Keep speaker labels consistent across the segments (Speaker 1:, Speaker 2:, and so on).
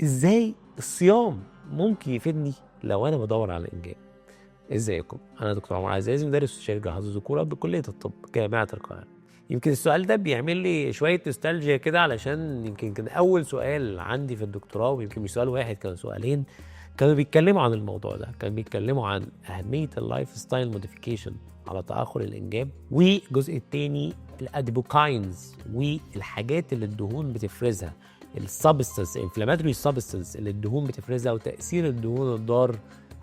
Speaker 1: ازاي الصيام ممكن يفيدني لو انا بدور على الانجاب؟ ازيكم؟ انا دكتور عمر عزازي، مدرس استشاري جراحه الذكوره بكليه الطب جامعه القاهره. يمكن السؤال ده بيعمل لي شويه نوستالجيا كده، علشان يمكن كان اول سؤال عندي في الدكتوراه، ويمكن مش سؤال واحد، كانوا سؤالين كانوا بيتكلموا عن الموضوع ده. كانوا بيتكلموا عن اهميه اللايف ستايل موديفيكيشن على تاخر الانجاب، والجزء الثاني الاديبوكاينز والحاجات اللي الدهون بتفرزها، السبستنس انفلاماتوري سبستنس اللي الدهون بتفرزها، وتاثير الدهون الضار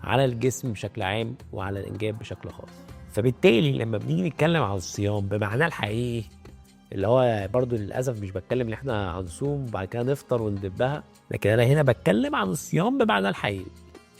Speaker 1: على الجسم بشكل عام وعلى الانجاب بشكل خاص. فبالتالي لما بنيجي نتكلم عن الصيام بمعناه الحقيقي، اللي هو برضو للاسف مش بتكلم ان احنا هنصوم وبعد كده نفطر وندبها، لكن انا هنا بتكلم عن الصيام بمعنى الحقيقي،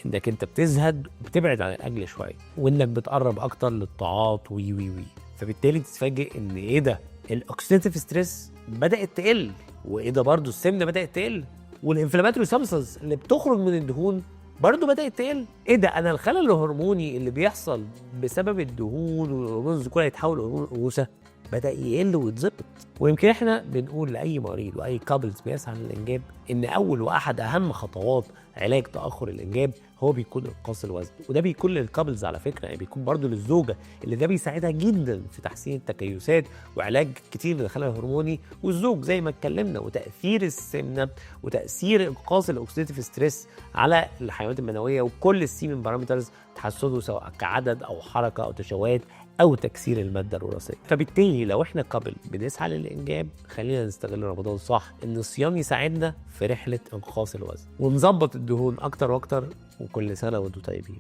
Speaker 1: انك انت بتزهد وبتبعد عن الاكل شويه، وانك بتقرب اكتر للطاعات وي وي وي. فبالتالي تتفاجئ ان ايه ده، الاكسيديتيف ستريس بدات تقل، وايه ده برضو السمنه بدات تقل، والانفلاماتوري سبستانس اللي بتخرج من الدهون برضه بدأت تقل. ايه ده، انا الخلل الهرموني اللي بيحصل بسبب الدهون والهرمون الذكوره يتحول لهرمون الانوثه بدأ يقل ويتظبط. ويمكن احنا بنقول لاي مريض واي كابلز بيسعى للانجاب ان اول واحد اهم خطوات علاج تاخر الانجاب هو بيكون انقاص الوزن، وده بيكون للكابلز على فكره، يعني بيكون برضه للزوجه، اللي ده بيساعدها جدا في تحسين التكيسات وعلاج كتير للخلل الهرموني، والزوج زي ما اتكلمنا، وتاثير السمنه وتاثير انقاص الاكسيديتيف ستريس على الحيوانات المنويه وكل السيمن بارامترز تحسنه، سواء كعدد او حركه او تشوهات او تكسير الماده الوراثيه. فبالتالي لو احنا قبل بنسعى للانجاب، خلينا نستغل رمضان صح، ان الصيام يساعدنا في رحله انقاص الوزن ونظبط الدهون اكتر واكتر. وكل سنه وانتم طيبين.